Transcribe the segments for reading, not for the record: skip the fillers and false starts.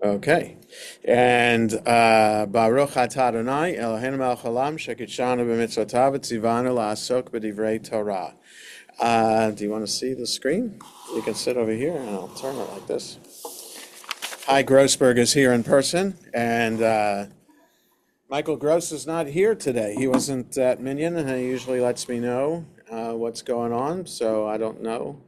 Okay. And Baruch atah Adonai Eloheinu melech haolam shekidshanu b'mitzvotav v'tzivanu la'asok b'divrei Torah. Do you want to see the screen? You can sit over here and I'll turn it like this. Hi, Grossberg is here in person, and Michael Gross is not here today. He wasn't at Minyan, and he usually lets me know what's going on, so I don't know.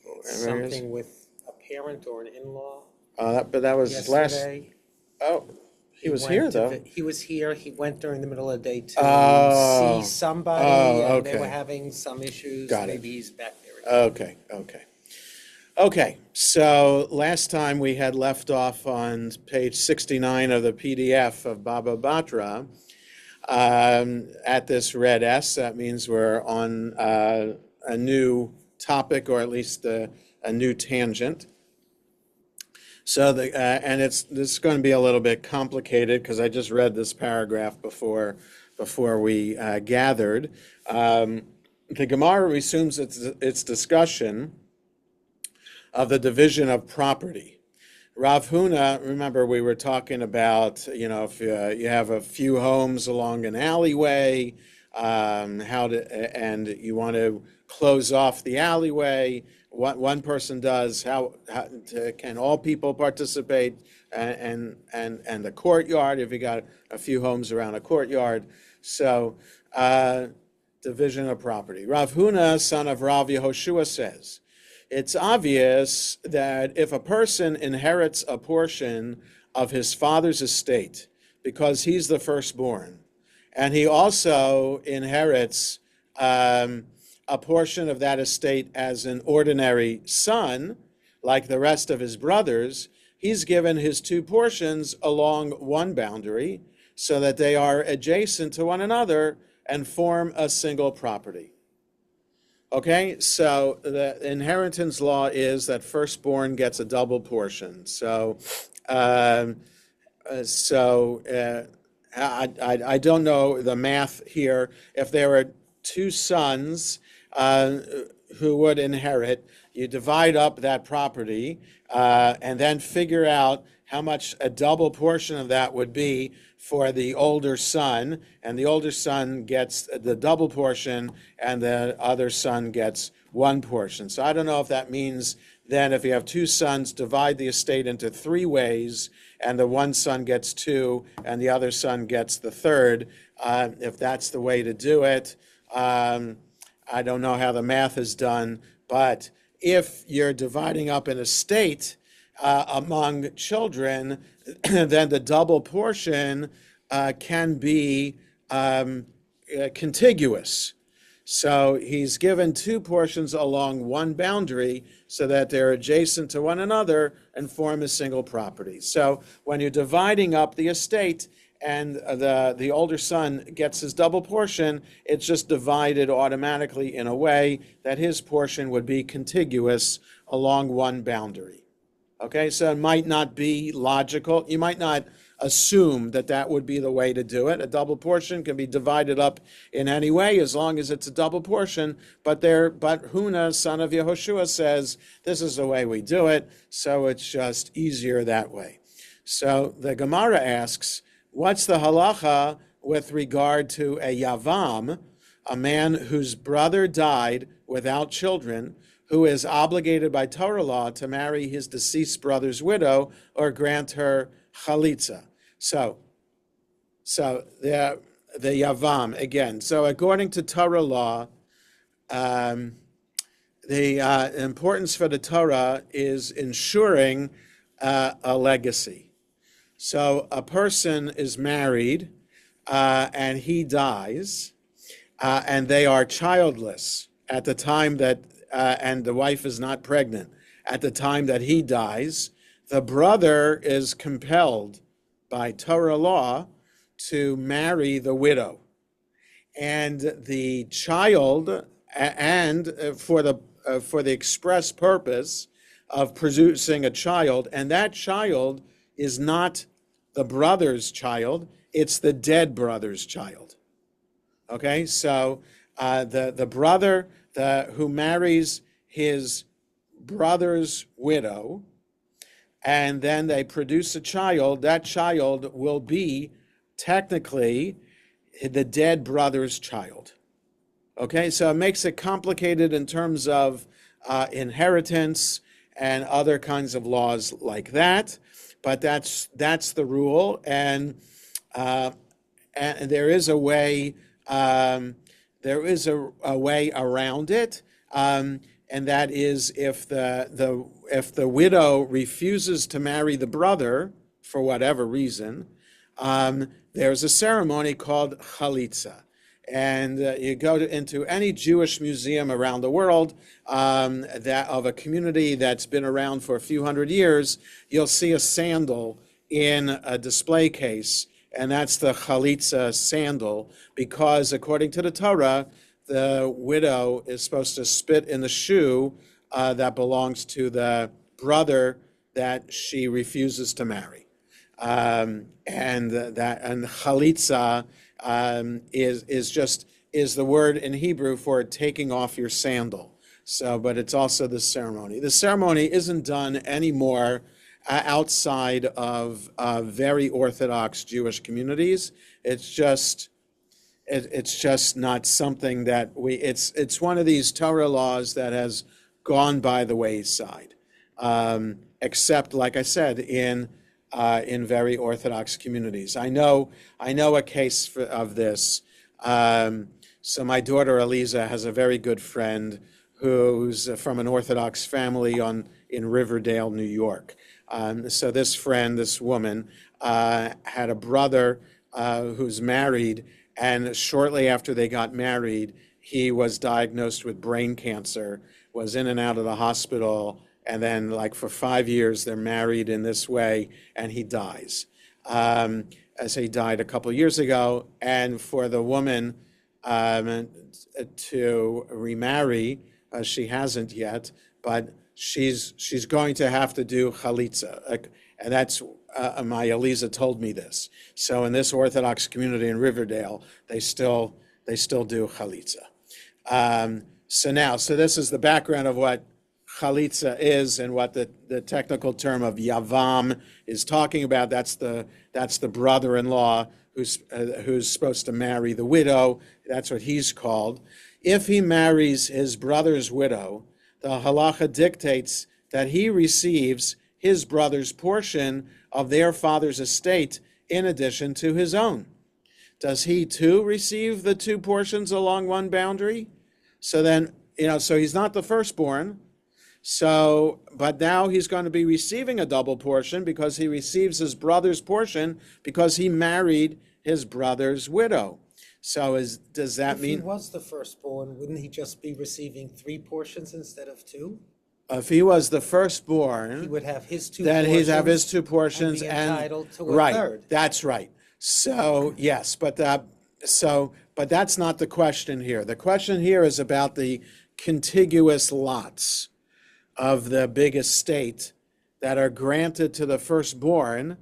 Wherever he is. Something with a parent or an in-law But that was last. yesterday. Oh, he was here though. He was here. He went during the middle of the day to Oh. see somebody, Oh, and they were okay. having some issues. Got it. Maybe he's back there again. Okay. So last time we had left off on page 69 of the PDF of Baba Batra at this red S. That means we're on a new topic, or at least a new tangent. So and this is going to be a little bit complicated because I just read this paragraph before we gathered. The Gemara resumes its discussion of the division of property. Rav Huna, remember we were talking about, if you have a few homes along an alleyway, and you want to close off the alleyway, what one person does, can all people participate, and the courtyard, if you got a few homes around a courtyard. So, division of property. Rav Huna, son of Rav Yehoshua, says, it's obvious that if a person inherits a portion of his father's estate because he's the firstborn, and he also inherits a portion of that estate as an ordinary son, like the rest of his brothers, he's given his two portions along one boundary so that they are adjacent to one another and form a single property. Okay, so the inheritance law is that firstborn gets a double portion. So, I don't know the math here. If there were two sons who would inherit, you divide up that property and then figure out how much a double portion of that would be for the older son, and the older son gets the double portion and the other son gets one portion. So I don't know if that means then if you have two sons, divide the estate into three ways, and the one son gets two and the other son gets the third. If that's the way to do it, I don't know how the math is done, but if you're dividing up an estate among children, then the double portion can be contiguous. So he's given two portions along one boundary so that they're adjacent to one another and form a single property. So when you're dividing up the estate and the older son gets his double portion, it's just divided automatically in a way that his portion would be contiguous along one boundary. Okay, so it might not be logical. You might not assume that that would be the way to do it. A double portion can be divided up in any way as long as it's a double portion. But Huna, son of Yehoshua, says this is the way we do it, so it's just easier that way. So the Gemara asks, what's the halacha with regard to a yavam, a man whose brother died without children, who is obligated by Torah law to marry his deceased brother's widow or grant her chalitza? So the yavam again. So according to Torah law, the importance for the Torah is ensuring a legacy. So a person is married and he dies, and they are childless at the time that, and the wife is not pregnant at the time that he dies. The brother is compelled by Torah law to marry the widow, and the child, and for the express purpose of producing a child, and that child is not the brother's child, it's the dead brother's child. Okay, so the brother who marries his brother's widow and then they produce a child, that child will be technically the dead brother's child. Okay, so it makes it complicated in terms of inheritance and other kinds of laws like that, but that's the rule, and there is a way a way around it, and that is if the widow refuses to marry the brother for whatever reason, there's a ceremony called chalitza. And you go into any Jewish museum around the world that of a community that's been around for a few hundred years, you'll see a sandal in a display case, and that's the chalitza sandal, because according to the Torah, the widow is supposed to spit in the shoe that belongs to the brother that she refuses to marry. And chalitza is the word in Hebrew for taking off your sandal. So, but it's also the ceremony. The ceremony isn't done anymore outside of very Orthodox Jewish communities. It's just not something that it's one of these Torah laws that has gone by the wayside, except, like I said, in very Orthodox communities. I know a case of this. So my daughter Eliza has a very good friend who's from an Orthodox family in Riverdale, New York. So this friend, this woman, had a brother who's married, and shortly after they got married, he was diagnosed with brain cancer, was in and out of the hospital, and then like for 5 years, they're married in this way, and he dies. As he died a couple years ago, and for the woman to remarry, she hasn't yet, but she's going to have to do chalitza, and that's my Eliza told me this. So in this Orthodox community in Riverdale, they still do chalitza. So this is the background of what chalitza is and what the technical term of yavam is talking about. That's the brother-in-law who's supposed to marry the widow. That's what he's called. If he marries his brother's widow, the halacha dictates that he receives his brother's portion of their father's estate in addition to his own. Does he too receive the two portions along one boundary? So then, so he's not the firstborn. So, but now he's going to be receiving a double portion because he receives his brother's portion because he married his brother's widow. So does that mean? If he was the firstborn, wouldn't he just be receiving 3 portions instead of 2? If he was the firstborn, he would have his 2 then portions. he'd have his 2 portions and be entitled to a right, third. That's right. So yes, but that's not the question here. The question here is about the contiguous lots of the big estate that are granted to the firstborn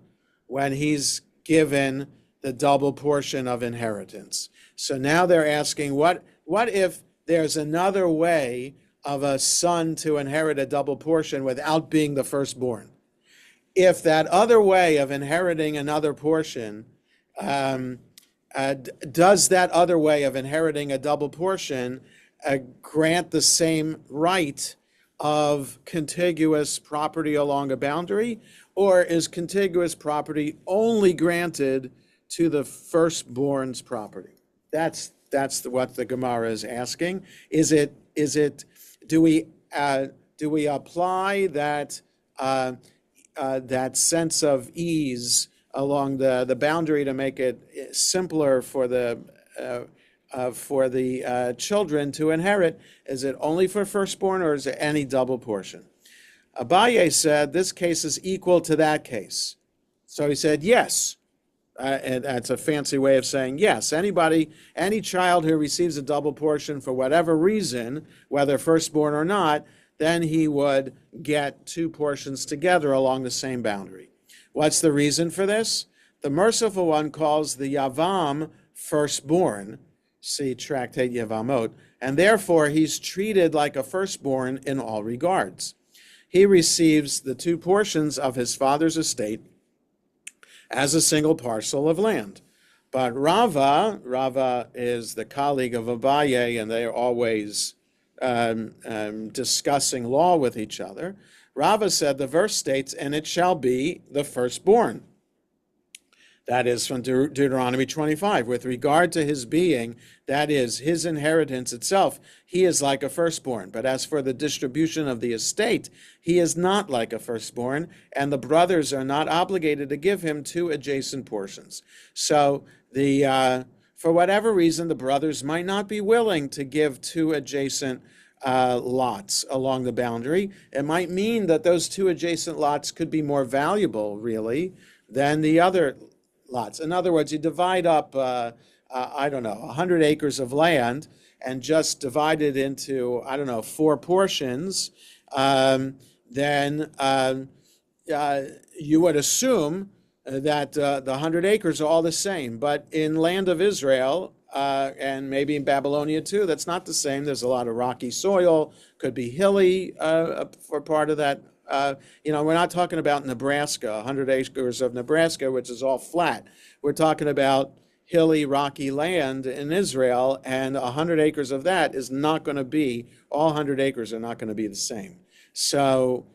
when he's given the double portion of inheritance. So now they're asking, what if there's another way of a son to inherit a double portion without being the firstborn? If that other way of inheriting another portion, does that other way of inheriting a double portion grant the same right of contiguous property along a boundary, or is contiguous property only granted to the firstborn's property? That's what the Gemara is asking. Do we apply that sense of ease along the boundary to make it simpler for the children to inherit? Is it only for firstborn, or is it any double portion? Abaye said this case is equal to that case. So he said yes. And that's a fancy way of saying yes. Any child who receives a double portion for whatever reason, whether firstborn or not, then he would get 2 portions together along the same boundary. What's the reason for this? The Merciful One calls the Yavam firstborn, see Tractate Yavamot, and therefore he's treated like a firstborn in all regards. he receives the two portions of his father's estate as a single parcel of land. But Rava is the colleague of Abaye, and they are always discussing law with each other. Rava said, the verse states, and it shall be the firstborn. That is from Deuteronomy 25. With regard to his being, that is, his inheritance itself, he is like a firstborn. But as for the distribution of the estate, he is not like a firstborn, and the brothers are not obligated to give him two adjacent portions. So for whatever reason, the brothers might not be willing to give two adjacent lots along the boundary. It might mean that those two adjacent lots could be more valuable, really, than the other lots. In other words, you divide up, 100 acres of land and just divide it into, 4 portions, then you would assume that the 100 acres are all the same. But in land of Israel, and maybe in Babylonia too, that's not the same. There's a lot of rocky soil, could be hilly for part of that. We're not talking about Nebraska, 100 acres of Nebraska, which is all flat. We're talking about hilly, rocky land in Israel, and 100 acres of that is not going to be, all 100 acres are not going to be the same. So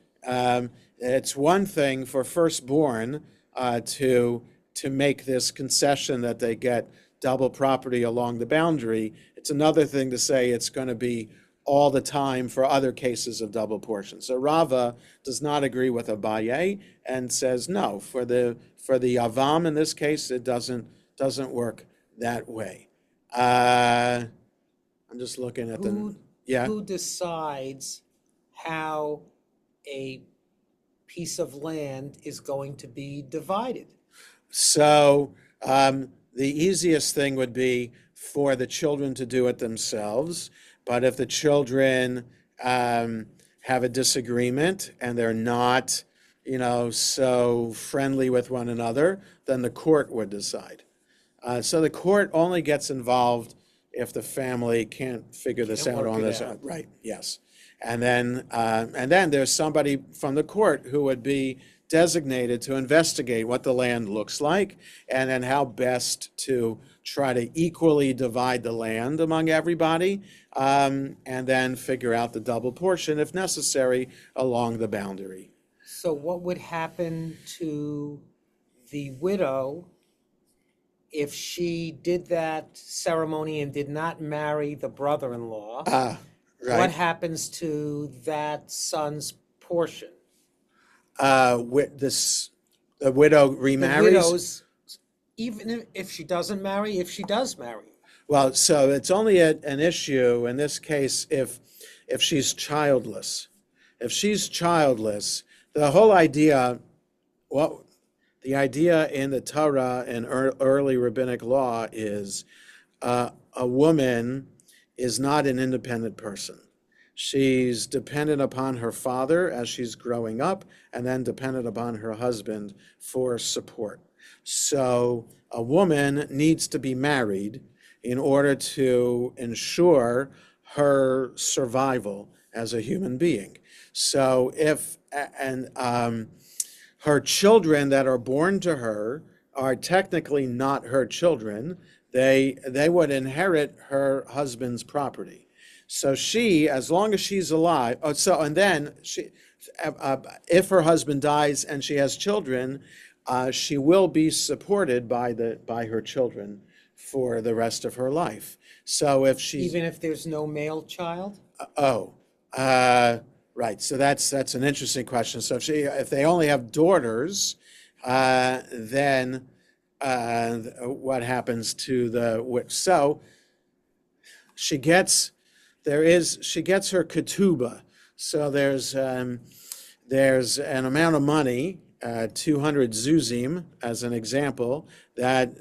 it's one thing for firstborn to make this concession that they get double property along the boundary. It's another thing to say it's going to be all the time for other cases of double portion. So Rava does not agree with Abaye and says no. For the Avam in this case, it doesn't work that way. I'm just looking at Who decides how a piece of land is going to be divided? So the easiest thing would be for the children to do it themselves. But if the children have a disagreement and they're not, so friendly with one another, then the court would decide. So the court only gets involved if the family can't figure this out on their own. Right, yes. And then there's somebody from the court who would be designated to investigate what the land looks like and then how best to try to equally divide the land among everybody, and then figure out the double portion, if necessary, along the boundary. So what would happen to the widow if she did that ceremony and did not marry the brother-in-law? Right. What happens to that son's portion? The widow remarries? The widow's, even if she doesn't marry, if she does marry. Well, so it's only an issue in this case if she's childless. If she's childless, the whole idea, the idea in the Torah and early rabbinic law is a woman is not an independent person. She's dependent upon her father as she's growing up, and then dependent upon her husband for support. So a woman needs to be married in order to ensure her survival as a human being. So her children that are born to her are technically not her children. They would inherit her husband's property. So she, as long as she's alive, if her husband dies and she has children, she will be supported by her children for the rest of her life. So if she, even if there's no male child? Right. So that's an interesting question. So if they only have daughters, then what happens to so she gets her ketubah. So there's an amount of money, 200 zuzim, as an example, that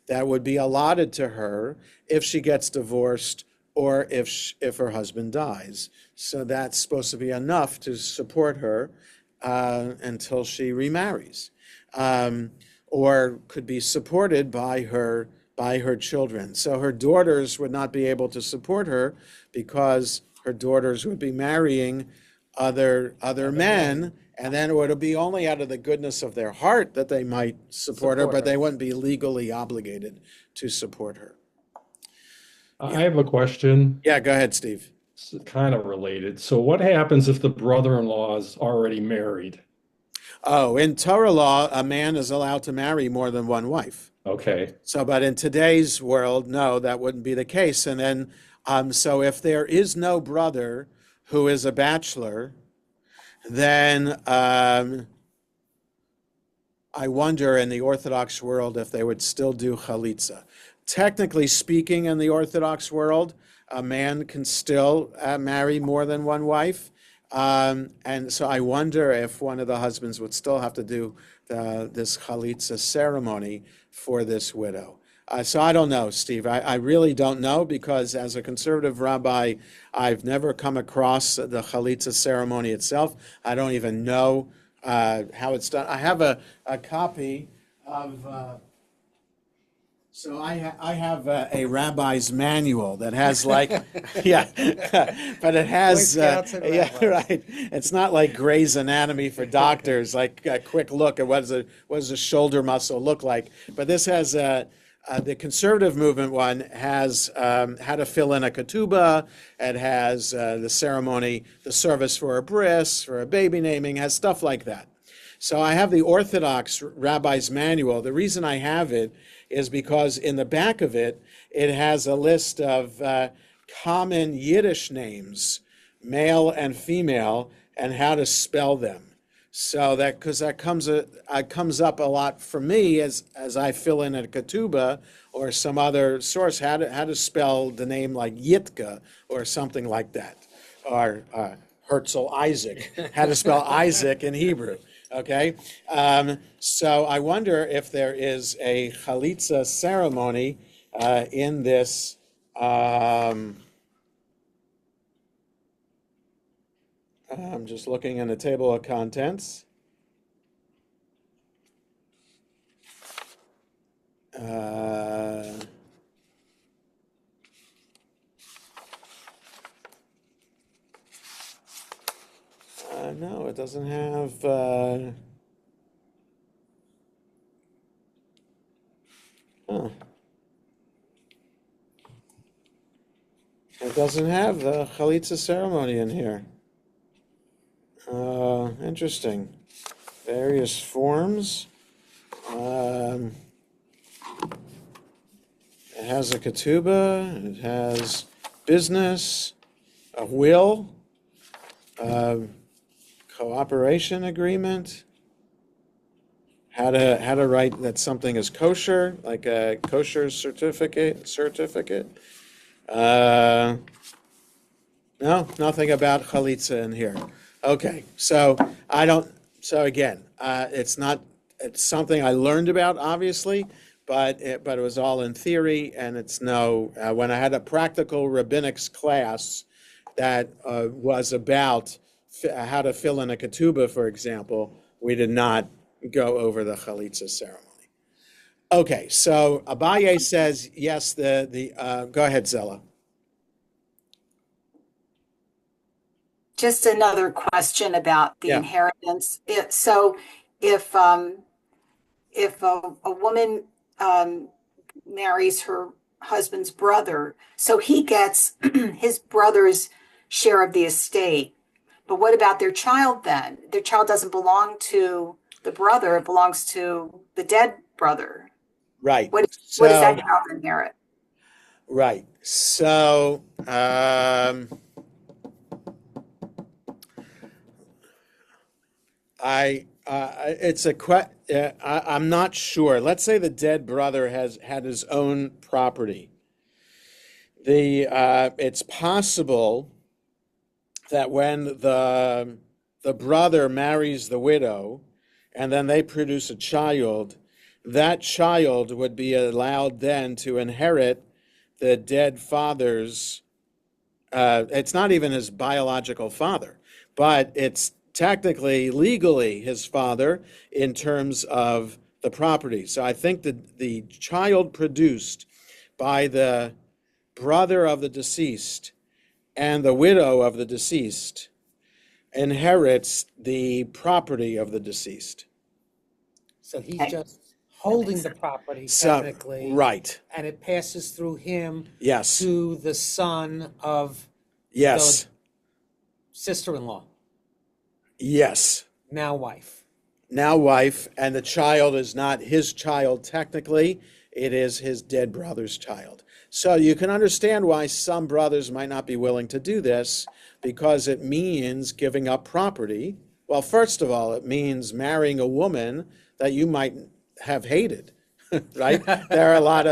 would be allotted to her if she gets divorced or if her husband dies. So that's supposed to be enough to support her until she remarries, or could be supported by her children. So her daughters would not be able to support her because her daughters would be marrying other men, and then it would be only out of the goodness of their heart that they might support her, Support but her. they wouldn't be legally obligated to support her. I have a question. Yeah, go ahead, Steve. It's kind of related. So what happens if the brother-in-law is already married? Oh, in Torah law, a man is allowed to marry more than one wife. Okay. So, but in today's world, no, that wouldn't be the case. And then, so if there is no brother who is a bachelor, then I wonder in the Orthodox world if they would still do chalitza. Technically speaking, in the Orthodox world, a man can still marry more than one wife. And so I wonder if one of the husbands would still have to do this chalitza ceremony for this widow. So I don't know, Steve. I really don't know, because as a conservative rabbi, I've never come across the chalitza ceremony itself. I don't even know how it's done. I have a copy of. So I have a rabbi's manual that has like, yeah, but it has, Boy Scouts and yeah, rabbis. right. It's not like Grey's Anatomy for doctors, like a quick look at what does a shoulder muscle look like. But this has the conservative movement one has how to fill in a ketubah. It has the ceremony, the service for a bris, for a baby naming, has stuff like that. So I have the Orthodox rabbi's manual. The reason I have it is because in the back of it, it has a list of common Yiddish names, male and female, and how to spell them. So that, because that comes up a lot for me as I fill in a ketubah or some other source, how to spell the name like Yitka or something like that, or Herzl Isaac, how to spell Isaac in Hebrew. Okay, so I wonder if there is a chalitza ceremony in this. I'm just looking in the table of contents. No, it doesn't have. Huh. It doesn't have the chalitza ceremony in here. Interesting. Various forms. It has a ketubah. It has business, a will, cooperation agreement. How to write that something is kosher, like a kosher certificate. No, nothing about chalitza in here. Okay, so again, it's something I learned about, obviously, but it was all in theory, and it's when I had a practical rabbinics class that was about how to fill in a ketubah, for example, we did not go over the chalitza ceremony. Okay, so Abaye says yes. Go ahead, Zella. Just another question about the Yeah. inheritance. So if a woman marries her husband's brother, so he gets his brother's share of the estate. But what about their child then? Their child doesn't belong to the brother, it belongs to the dead brother. Right. What does that child inherit? Right. So I'm not sure. Let's say the dead brother has had his own property. It's possible that when the brother marries the widow, and then they produce a child, that child would be allowed then to inherit the dead father's. It's not even his biological father, but it's technically, legally, his father in terms of the property. So I think that the child produced by the brother of the deceased and the widow of the deceased inherits the property of the deceased. So he's Okay. just holding the property So, technically. right. And it passes through him Yes. to the son of Yes. sister-in-law, Yes. now wife. Now wife, and the child is not his child technically, it is his dead brother's child. So you can understand why some brothers might not be willing to do this, because it means giving up property. Well, first of all, it means marrying a woman that you might have hated, right? There are a lot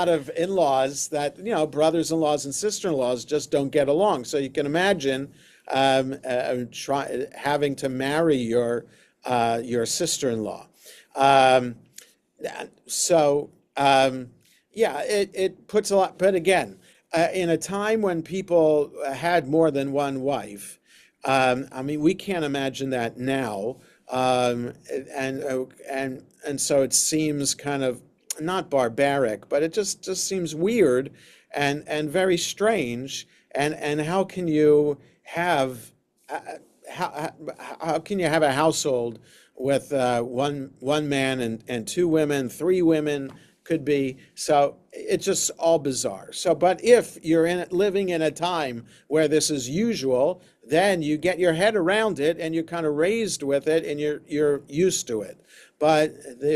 of in-laws that, brothers-in-laws and sister-in-laws just don't get along. So you can imagine having to marry your sister-in-law. Yeah, it puts a lot, but again, in a time when people had more than one wife, I mean, we can't imagine that now. And so it seems kind of not barbaric, but it just seems weird and very strange. And how can you have how can you have a household with one man and two women, three women could be? So it's just all bizarre. So, but if you're living in a time where this is usual, then you get your head around it and you're kind of raised with it and you're used to it. But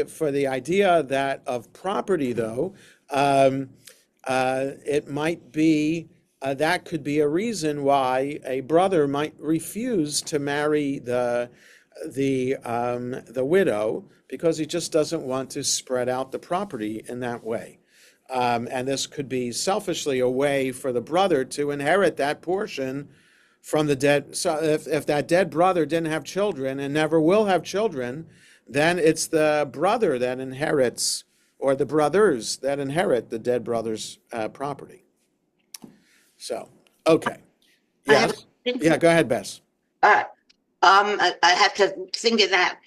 for the idea that of property, though, it might be. That could be a reason why a brother might refuse to marry the widow, because he just doesn't want to spread out the property in that way. And this could be selfishly a way for the brother to inherit that portion from the dead. So if that dead brother didn't have children and never will have children, then it's the brother that inherits, or the brothers that inherit the dead brother's property. So, okay. I have Yes. Yeah, go ahead, Bess. I have to think of that.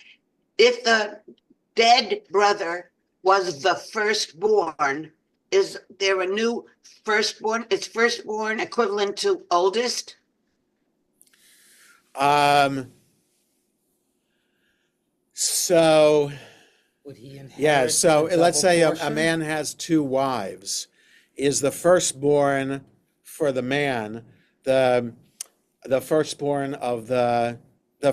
If the dead brother was the firstborn, is there a new firstborn? Is firstborn equivalent to oldest? So, Would he inherit? yeah, so the let's double say a portion? man has two wives. Is the firstborn for the man the firstborn of the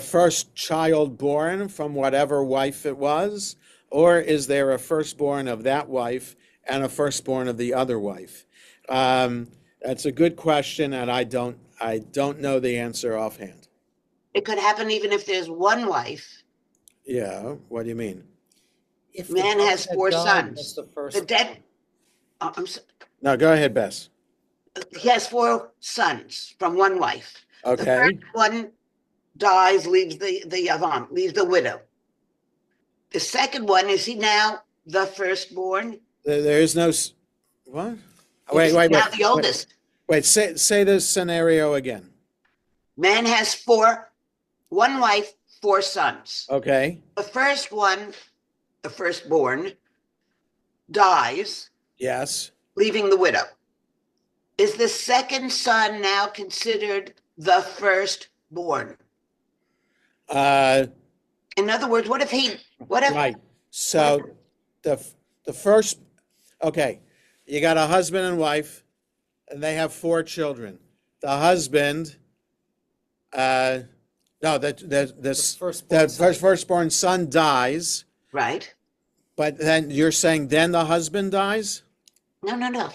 first child born from whatever wife it was, or is there a firstborn of that wife and a firstborn of the other wife? That's a good question, and I don't know the answer offhand. It could happen even if there's one wife. Yeah, what do you mean? If the Man brother has that 4 died sons. was the The first dead, No, go ahead, Bess. he has 4 sons from one wife. The Okay. first one dies, leaves leaves the widow. The second one, is he now the firstborn? There is no what? Is he now the oldest? Wait, say this scenario again. Man has one wife, 4 sons. Okay. The first one, the firstborn, dies, Yes. leaving the widow. Is the second son now considered the firstborn? In other words, what if Right. So the first, okay, you got a husband and wife, and they have 4 children. The husband, no, the firstborn son dies, right? but then you're saying then the husband dies? No. No,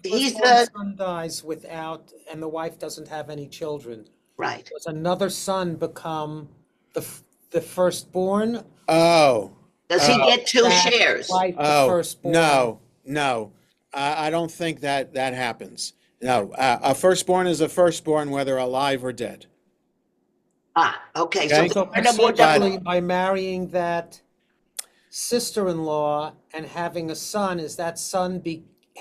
He's firstborn the son dies without, and the wife doesn't have any children. right. Does another son become the firstborn? Oh. Does he get 2 That shares? wife, the Oh, firstborn? no. I don't think that happens. No, a firstborn is a firstborn, whether alive or dead. Okay. Okay. So So find out more presumably by marrying that sister-in-law and having a son, is that son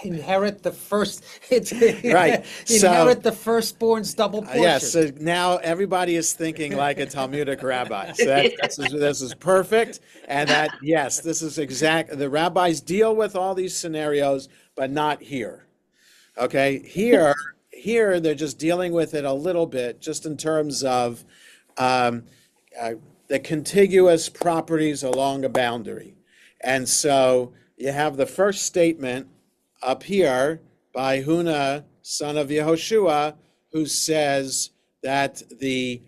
inherit the first? Right. So- Inherit the firstborn's double portion. Yes, so now everybody is thinking like a Talmudic rabbi. So this is perfect. And yes, this is exact. The rabbis deal with all these scenarios, but not here. Okay, here here they're just dealing with it a little bit, just in terms of um, the contiguous properties along a boundary. And so you have the first statement up here by Huna, son of Yehoshua, who says that the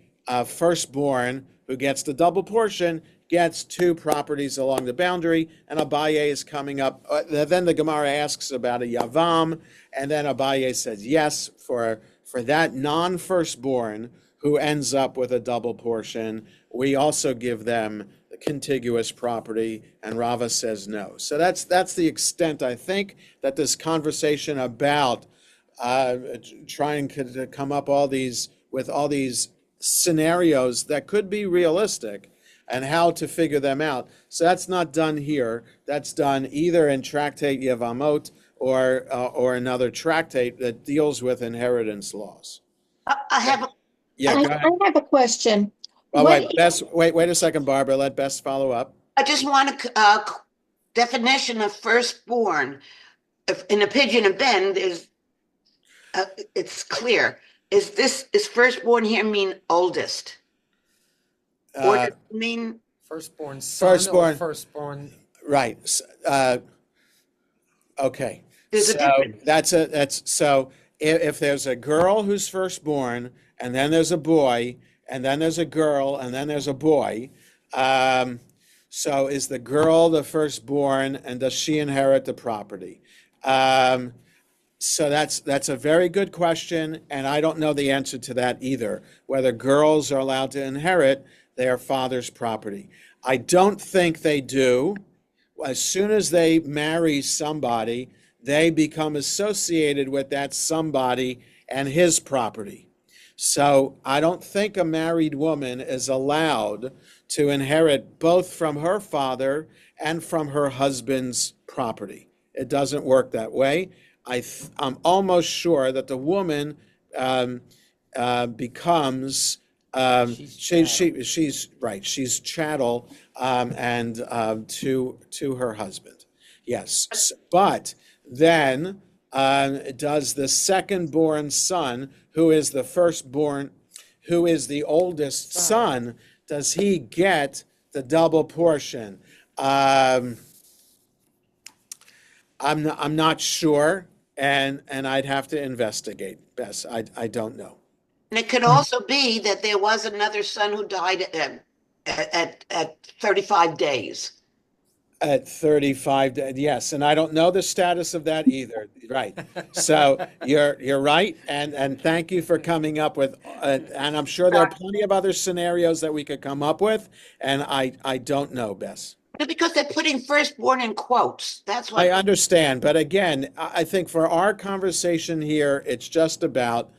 firstborn who gets the double portion gets two properties along the boundary, and Abaye is coming up. Then the Gemara asks about a Yavam, and then Abaye says yes, for that non-firstborn who ends up with a double portion, we also give them the contiguous property, and Rava says no. So that's the extent, I think, that this conversation about trying to come up with all these scenarios that could be realistic and how to figure them out. So that's not done here. That's done either in Tractate Yevamot or another tractate that deals with inheritance laws. I have a Yeah, I go ahead. I have a question. Oh, What wait, Bess, wait a second, Barbara. Let Bess follow up. I just want a definition of firstborn. If in a pigeon and bend is, it's clear. Is firstborn here mean oldest? Or does it mean, Firstborn son or Firstborn. firstborn? Right. Okay. there's a So difference? so if there's a girl who's firstborn, and then there's a boy, and then there's a girl, and then there's a boy, so is the girl the firstborn, and does she inherit the property? So that's a very good question, and I don't know the answer to that either, whether girls are allowed to inherit their father's property. I don't think they do. As soon as they marry somebody, they become associated with that somebody and his property. So I don't think a married woman is allowed to inherit both from her father and from her husband's property. It doesn't work that way. I'm almost sure that the woman becomes she's right. She's chattel and to her husband. Yes, but then does the second-born son, who is the firstborn, who is the oldest son, does he get the double portion? I'm not sure, and I'd have to investigate. Bess, I don't know. And it could also be that there was another son who died at 35 days. At 35, yes, and I don't know the status of that either. Right. So you're right, and thank you for coming up with. And I'm sure there are plenty of other scenarios that we could come up with, and I don't know, Bess. Because they're putting firstborn in quotes. That's I what. understand, but again, I think for our conversation here, it's just about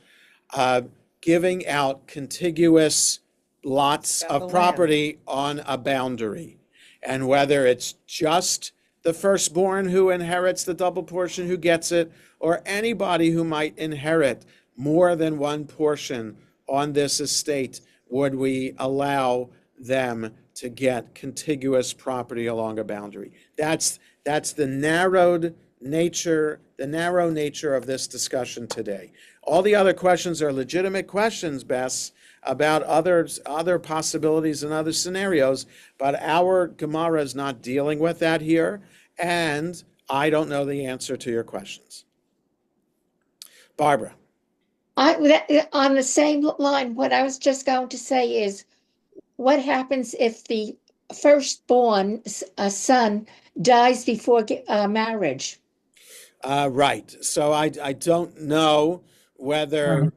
giving out contiguous lots Got the of land. property on a boundary. And whether it's just the firstborn who inherits the double portion who gets it, or anybody who might inherit more than one portion on this estate, would we allow them to get contiguous property along a boundary? That's the narrow nature of this discussion today. All the other questions are legitimate questions, Bess, about other possibilities and other scenarios, but our Gemara is not dealing with that here, and I don't know the answer to your questions. Barbara. On the same line, what I was just going to say is, what happens if the firstborn son dies before marriage? Right. So I don't know whether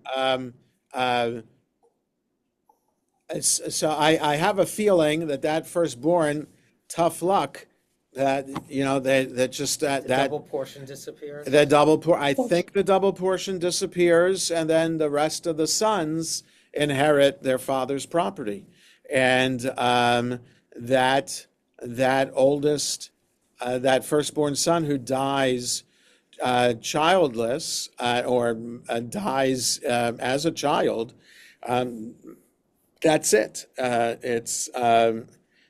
so I have a feeling that firstborn, tough luck, that The double portion disappears? I think the double portion disappears, and then the rest of the sons inherit their father's property, and that oldest, that firstborn son who dies childless or dies as a child, that's it.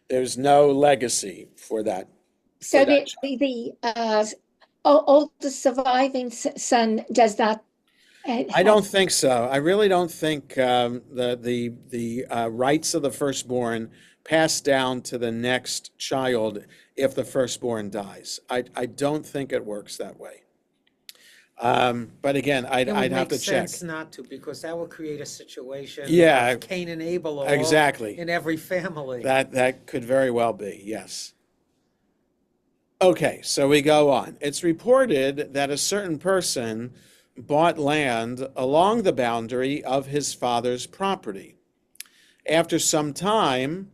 There's no legacy for that. So the oldest surviving son does not I don't think so. I really don't think the rights of the firstborn pass down to the next child if the firstborn dies. I don't think it works that way. But again, It would I'd have to make check. sense not to, because that would create a situation Yeah, of Cain and Abel all exactly. in every family. That could very well be, yes. Okay, so we go on. It's reported that a certain person bought land along the boundary of his father's property. After some time,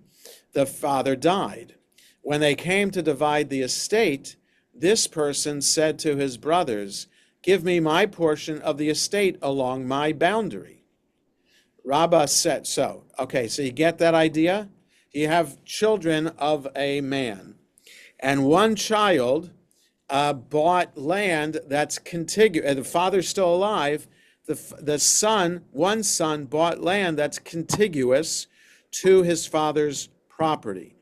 the father died. When they came to divide the estate, this person said to his brothers, "Give me my portion of the estate along my boundary." Rabbah said, so you get that idea? You have children of a man, and one child bought land that's contiguous. The father's still alive. One son bought land that's contiguous to his father's property.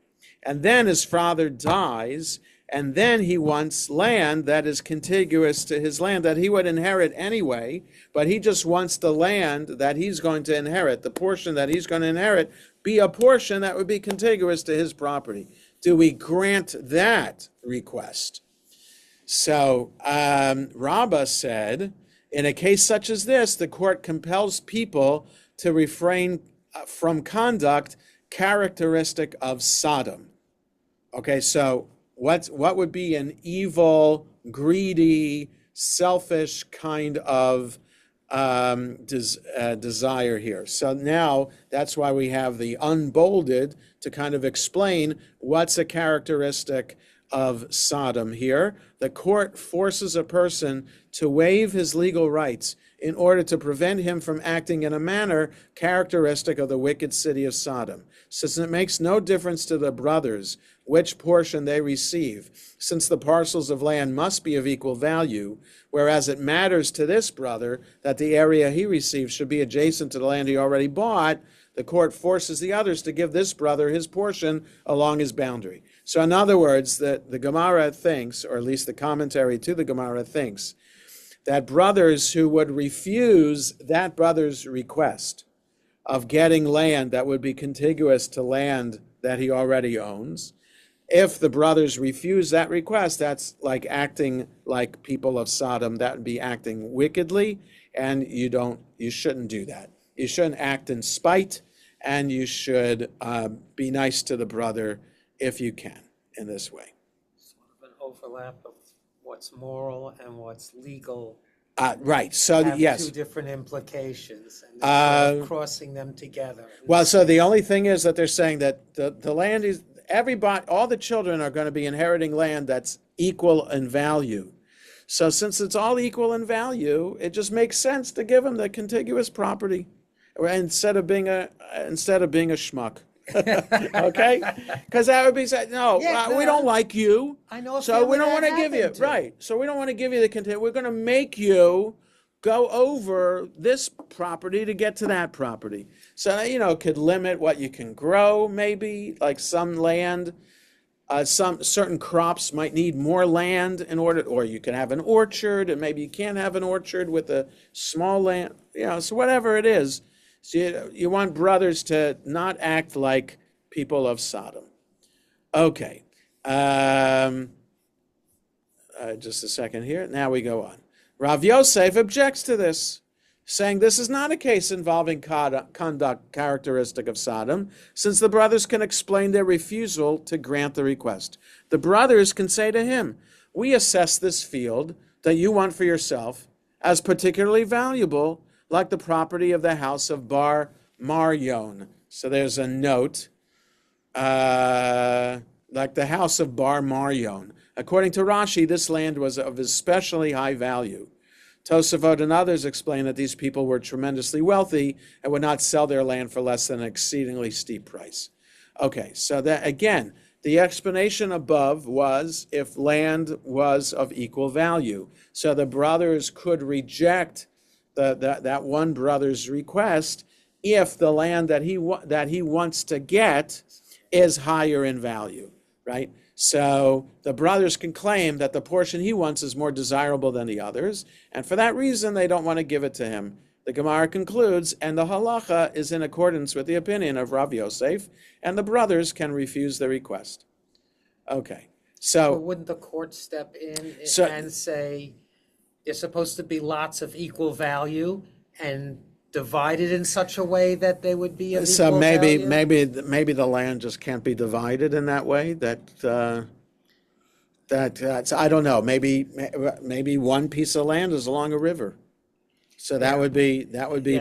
And then his father dies, and then he wants land that is contiguous to his land that he would inherit anyway, but he just wants the land that he's going to inherit, the portion that he's going to inherit, be a portion that would be contiguous to his property. Do we grant that request? So Rabbah said, in a case such as this, the court compels people to refrain from conduct characteristic of Sodom. Okay, so what would be an evil, greedy, selfish kind of desire here? So now that's why we have the unbolded to kind of explain what's a characteristic of Sodom here. The court forces a person to waive his legal rights in order to prevent him from acting in a manner characteristic of the wicked city of Sodom, since it makes no difference to the brothers which portion they receive, since the parcels of land must be of equal value, whereas it matters to this brother that the area he receives should be adjacent to the land he already bought. The court forces the others to give this brother his portion along his boundary. So in other words, the Gemara thinks, or at least the commentary to the Gemara thinks, that brothers who would refuse that brother's request of getting land that would be contiguous to land that he already owns, if the brothers refuse that request, that's like acting like people of Sodom. That would be acting wickedly, and you shouldn't do that. You shouldn't act in spite, and you should be nice to the brother if you can in this way. Sort of an overlap of what's moral and what's legal Right. So have yes. two different implications, and they're sort of crossing them together. Well, so the only thing is that they're saying that the land is everybody, all the children are going to be inheriting land that's equal in value. So since it's all equal in value, it just makes sense to give them the contiguous property, instead of being a schmuck. Okay, because that would be said. No, Yeah, we don't like you. I know. So we don't want to give you, right. So we don't want to give you the content. We're going to make you go over this property to get to that property. So, could limit what you can grow, maybe, like some land. Some certain crops might need more land in order, or you can have an orchard, and maybe you can't have an orchard with a small land. So whatever it is. So you want brothers to not act like people of Sodom. Okay. Just a second here. Now we go on. Rav Yosef objects to this, saying this is not a case involving conduct characteristic of Sodom, since the brothers can explain their refusal to grant the request. The brothers can say to him, "We assess this field that you want for yourself as particularly valuable, like the property of the house of Bar Maryon." So there's a note, like the house of Bar Maryon. According to Rashi, this land was of especially high value. Tosafot and others explain that these people were tremendously wealthy and would not sell their land for less than an exceedingly steep price. Okay, so that again, the explanation above was if land was of equal value. So the brothers could reject that one brother's request if the land that he wants to get is higher in value, right? So the brothers can claim that the portion he wants is more desirable than the others, and for that reason, they don't want to give it to him. The Gemara concludes, and the halacha is in accordance with the opinion of Rav Yosef, and the brothers can refuse the request. Okay, But so wouldn't the court step in So- and say there's supposed to be lots of equal value and divide it in such a way that they would be of so equal maybe value? maybe the land just can't be divided in that way. So I don't know. Maybe one piece of land is along a river. So that would be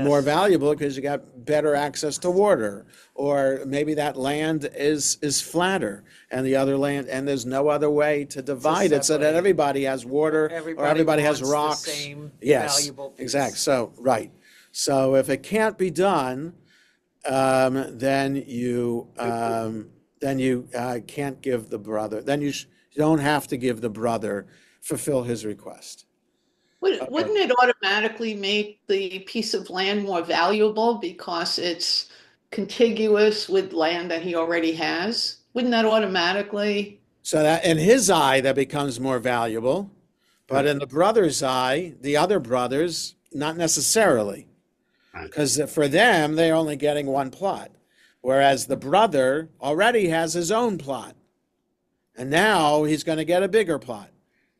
more Yes. valuable because you got better access to water, or maybe that land is flatter and the other land, and there's no other way to divide it so that separate. everybody has water or everybody has wants the rocks. same Yes, valuable piece. exactly. So right. So if it can't be done, then you can't give the brother. Then you don't have to give the brother, fulfill his request. Wouldn't it automatically make the piece of land more valuable because it's contiguous with land that he already has? Wouldn't that automatically? So that in his eye, that becomes more valuable, but in the brother's eye, the other brothers, not necessarily, because for them, they're only getting one plot, whereas the brother already has his own plot, and now he's going to get a bigger plot.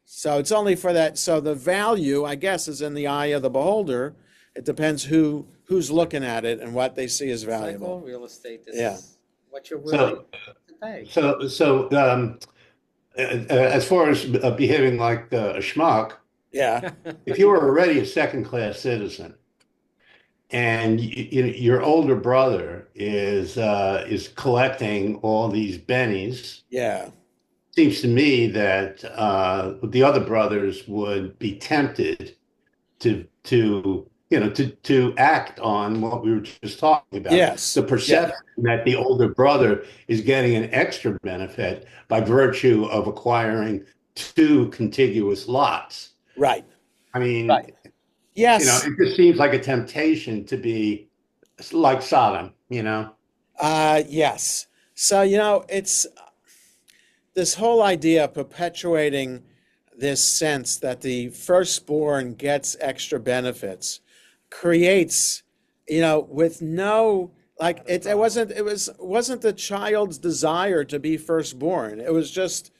So it's only for that. So the value, I guess, is in the eye of the beholder. It depends who's looking at it and what they see as It's like all valuable. real estate. This Yeah. is what you're willing So, to pay. as far as behaving like a schmuck, Yeah, if you were already a second-class citizen and your older brother is collecting all these bennies, yeah, seems to me that the other brothers would be tempted to act on what we were just talking about. Yes. The perception that the older brother is getting an extra benefit by virtue of acquiring two contiguous lots. right. I mean, Right. Yes. it just seems like a temptation to be like Sodom, Yes. So, it's this whole idea of perpetuating this sense that the firstborn gets extra benefits creates, with no, like wasn't the child's desire to be firstborn. It's just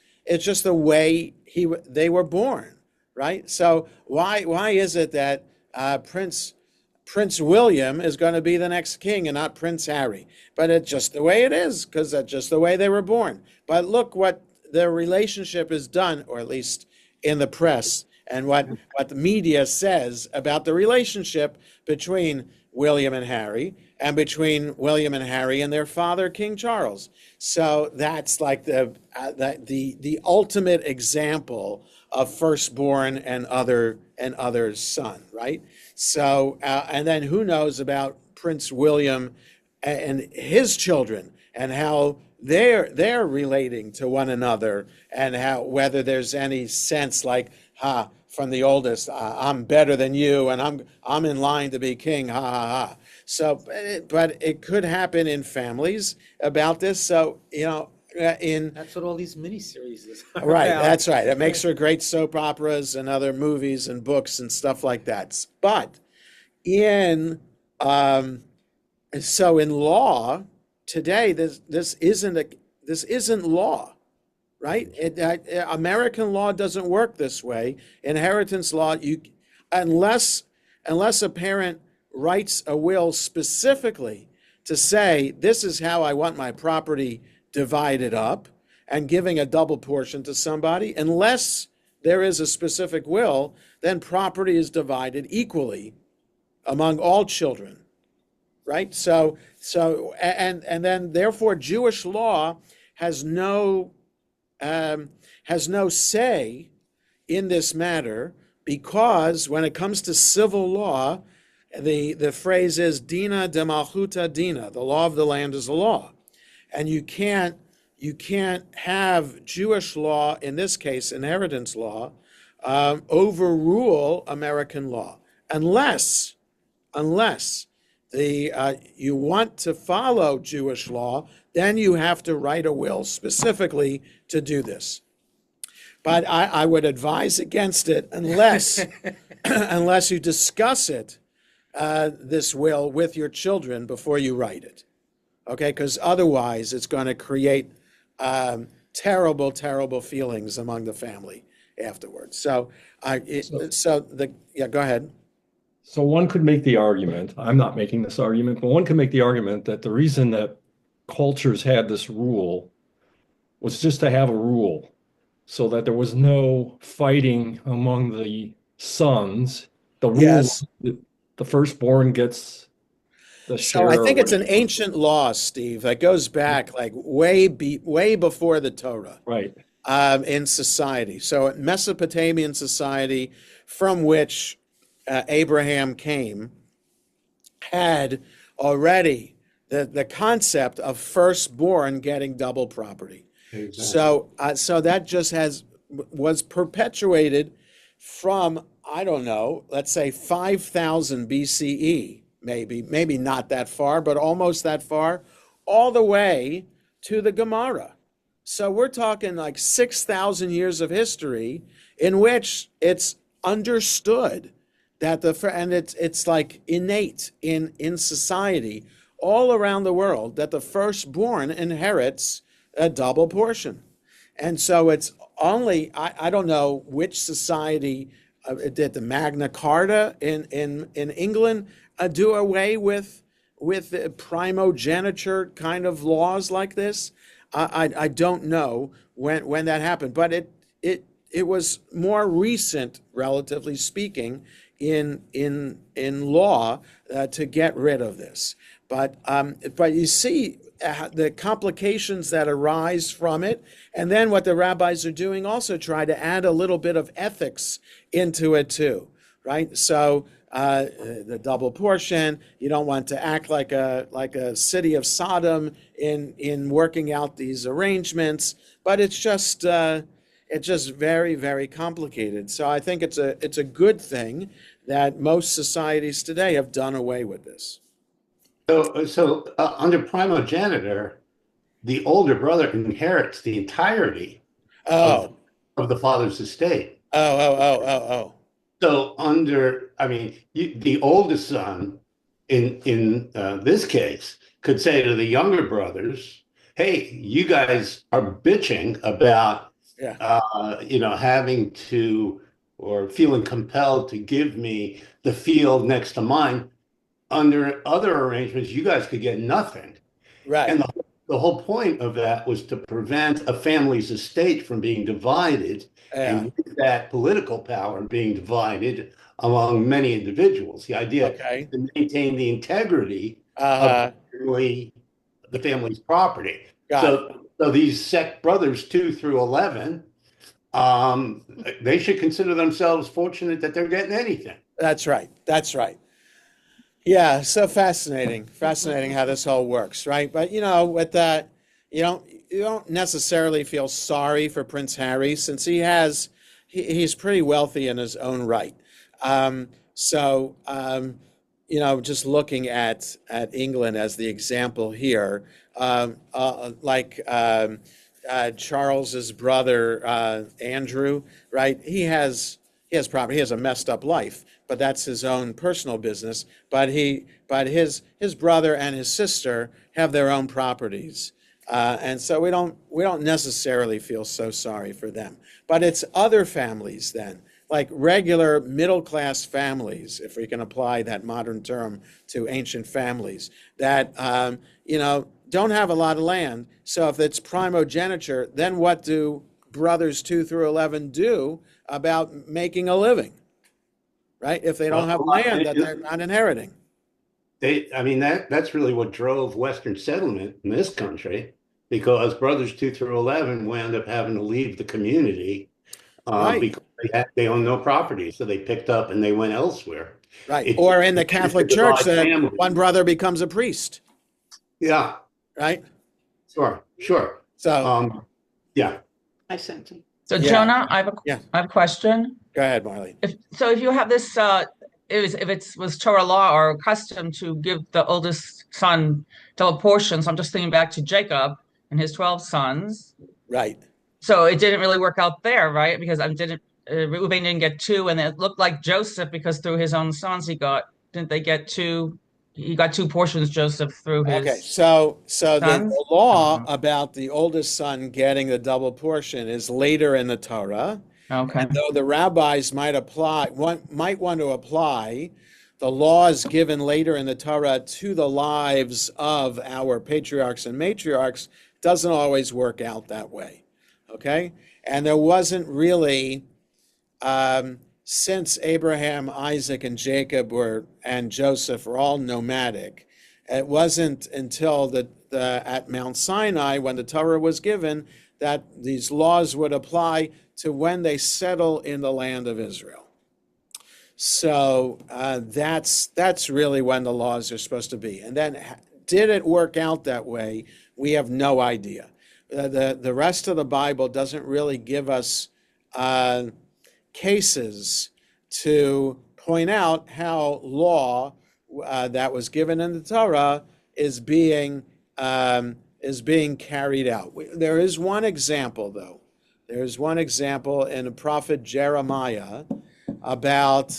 the way they were born, right? So why is it that Prince William is going to be the next king and not Prince Harry? But it's just the way it is, because that's just the way they were born. But look what the relationship is done, or at least in the press, and what the media says about the relationship between William and Harry, and between William and Harry and their father, King Charles. So that's like the ultimate example of firstborn and other son, right? So and then who knows about Prince William and his children and how they're relating to one another, and how whether there's any sense like from the oldest, I'm better than you and I'm in line to be king, ha ha ha. So but it could happen in families about this. So That's what all these miniseries is right, about. that's right. It makes for great soap operas and other movies and books and stuff like that. But in in law today, this isn't law, right? American law doesn't work this way. Inheritance law, unless a parent writes a will specifically to say, this is how I want my property divided up, and giving a double portion to somebody, unless there is a specific will, then property is divided equally among all children, right? So and then therefore Jewish law has no say in this matter, because when it comes to civil law, the phrase is dina de malchuta dina, the law of the land is the law, and you can't have Jewish law, in this case inheritance law, overrule American law unless you want to follow Jewish law, then you have to write a will specifically to do this. But I would advise against it unless unless you discuss it, this will, with your children before you write it. Okay, because otherwise it's going to create terrible, terrible feelings among the family afterwards. So, go ahead. So one could make the argument, I'm not making this argument, but one could make the argument that the reason that cultures had this rule was just to have a rule so that there was no fighting among the sons. The rule, Yes. the firstborn gets the share. So I think or it's an whatever. ancient law, Steve, that goes back like way before the Torah. Right. In society. So Mesopotamian society, from which Abraham came, had already the concept of firstborn getting double property. Exactly. So that just was perpetuated from, I don't know, let's say 5,000 BCE, maybe not that far, but almost that far, all the way to the Gemara. So we're talking like 6,000 years of history in which it's understood that and it's like innate in society all around the world that the firstborn inherits a double portion. And so it's only, I don't know which society did the Magna Carta in England do away with the primogeniture kind of laws like this. I don't know when that happened, but it was more recent, relatively speaking, in law to get rid of this. But you see the complications that arise from it, and then what the rabbis are doing also try to add a little bit of ethics into it too, right? So the double portion, you don't want to act like a city of Sodom in working out these arrangements, but it's just very, very complicated. So I think it's a good thing that most societies today have done away with this. So under primogeniture, the older brother inherits the entirety Oh, of the father's estate. oh. So the oldest son in this case could say to the younger brothers, "Hey, you guys are bitching about having to or feeling compelled to give me the field next to mine. Under other arrangements, you guys could get nothing." Right. And the whole point of that was to prevent a family's estate from being divided, and with that political power being divided among many individuals. The idea Okay. to maintain the integrity of the family's property. So these sect brothers 2 through 11, they should consider themselves fortunate that they're getting anything. That's right. Yeah, so fascinating how this all works, right? But with that, you don't necessarily feel sorry for Prince Harry since he's pretty wealthy in his own right. Just looking at England as the example here, Charles's brother Andrew, right? He has property. He has a messed up life, but that's his own personal business. But his brother and his sister have their own properties, and so we don't necessarily feel so sorry for them. But it's other families then, like regular middle class families, if we can apply that modern term to ancient families, that don't have a lot of land. So if it's primogeniture, then what do brothers 2 through 11 do about making a living, right? If they don't have land that they're not inheriting. That's really what drove Western settlement in this country, because brothers 2 through 11 wound up having to leave the community because they own no property. So they picked up and they went elsewhere. Right. Or in the Catholic Church, that one brother becomes a priest. Yeah. Right. Sure. So, yeah. I sent him. So Jonah, I have a question. Go ahead, Marlene. If you have this if it was Torah law or custom to give the oldest son double portions. I'm just thinking back to Jacob and his 12 sons. Right. So it didn't really work out there, right? Because I didn't Reuben didn't get two, and it looked like Joseph because through his own sons he got didn't they get two? He got two portions, Joseph, through Okay, his so the sons. law about the oldest son getting the double portion is later in the Torah. Okay. Though the rabbis might want to apply the laws given later in the Torah to the lives of our patriarchs and matriarchs, doesn't always work out that way. Okay? And there wasn't really, since Abraham, Isaac, and Jacob and Joseph were all nomadic, it wasn't until at Mount Sinai, when the Torah was given, that these laws would apply to when they settle in the land of Israel. So that's really when the laws are supposed to be. And then, did it work out that way? We have no idea. The rest of the Bible doesn't really give us cases to point out how law that was given in the Torah is being carried out. There is one example, though. There is one example in the prophet Jeremiah about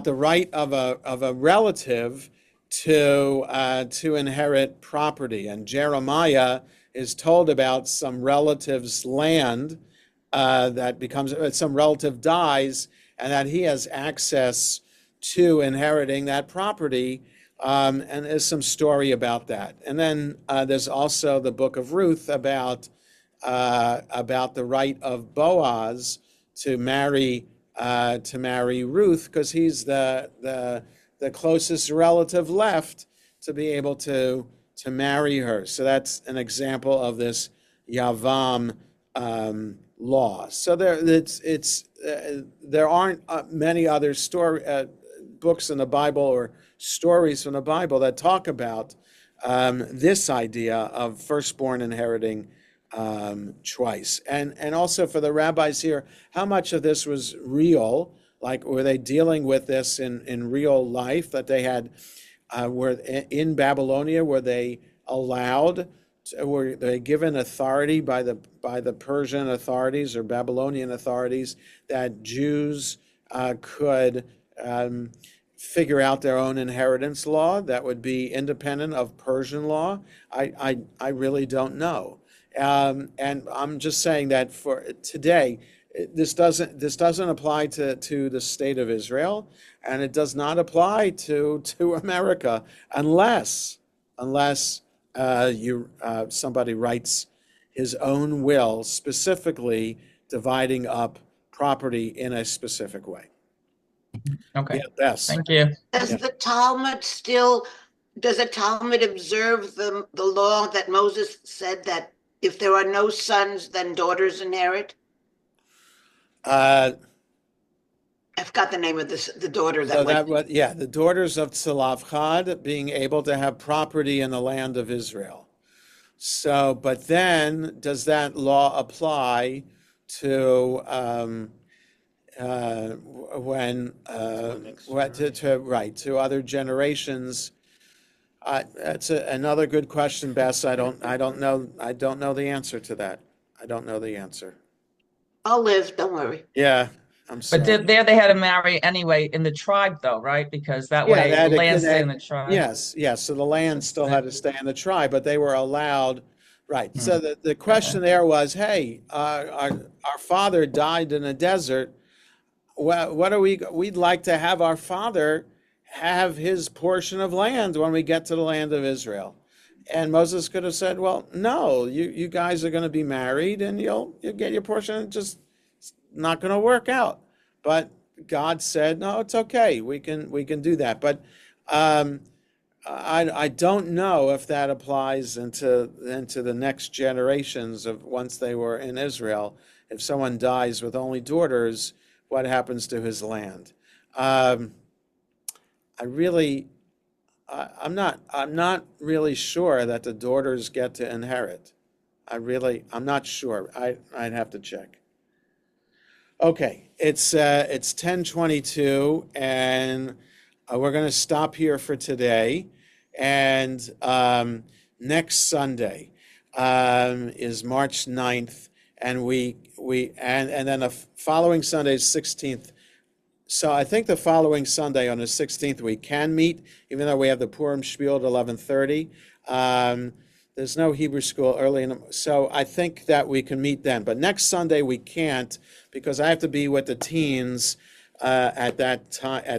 the right of a relative to inherit property. And Jeremiah is told about some relative's land that becomes some relative dies, and that he has access to inheriting that property. And there's some story about that. And then there's also the book of Ruth about the right of Boaz to marry Ruth, because he's the closest relative left to be able to marry her. So that's an example of this Yavam law. So there aren't many other books in the Bible or stories from the Bible that talk about this idea of firstborn inheriting twice. And also for the rabbis here, how much of this was real? Like, were they dealing with this in real life, that they had, were in Babylonia, were they were they given authority by the Persian authorities or Babylonian authorities that Jews could figure out their own inheritance law that would be independent of Persian law? I really don't know. And I'm just saying that for today, this doesn't apply to the state of Israel, and it does not apply to America unless somebody writes his own will, specifically dividing up property in a specific way. Okay. Yeah, Bess. Thank you. Does Yeah. the Talmud observe the law that Moses said that if there are no sons, then daughters inherit? Uh, I've got the name of the daughter So that went. the daughters of Tzalafchad being able to have property in the land of Israel. So, but then does that law apply to to other generations? That's another good question, Bess. I don't know the answer to that. I don't know the answer. I'll live, don't worry. Yeah, I'm sorry. But there they had to marry anyway in the tribe, though, right? Because that Yeah, way they had the to- land they- stay in the tribe. Yes, yes. So the land still had to stay in the tribe, but they were allowed, right. So the question there was, hey, our father died in a desert. Well, we'd like to have our father have his portion of land when we get to the land of Israel. And Moses could have said, well, no, you guys are going to be married and you'll get your portion. It's just not going to work out. But God said, no, it's okay. We can do that. But I don't know if that applies into the next generations of once they were in Israel. If someone dies with only daughters, what happens to his land? I'm not really sure that the daughters get to inherit. I'm not sure. I'd have to check. Okay, it's 10:22, and we're going to stop here for today. And next Sunday is March 9th, and and then the following Sunday is 16th. So I think the following Sunday on the 16th, we can meet, even though we have the Purim Spiel at 11:30. There's no Hebrew school early so I think that we can meet then. But next Sunday we can't, because I have to be with the teens at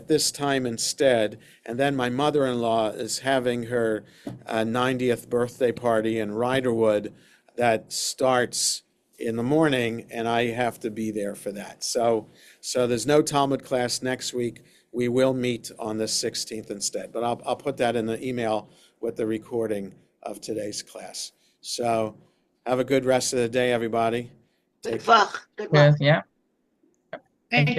this time instead. And then my mother-in-law is having her 90th birthday party in Riderwood that starts in the morning, and I have to be there for that. So there's no Talmud class next week. We will meet on the 16th instead, but I'll put that in the email with the recording of today's class. So have a good rest of the day, everybody. Good luck. Good luck. Yeah. Thank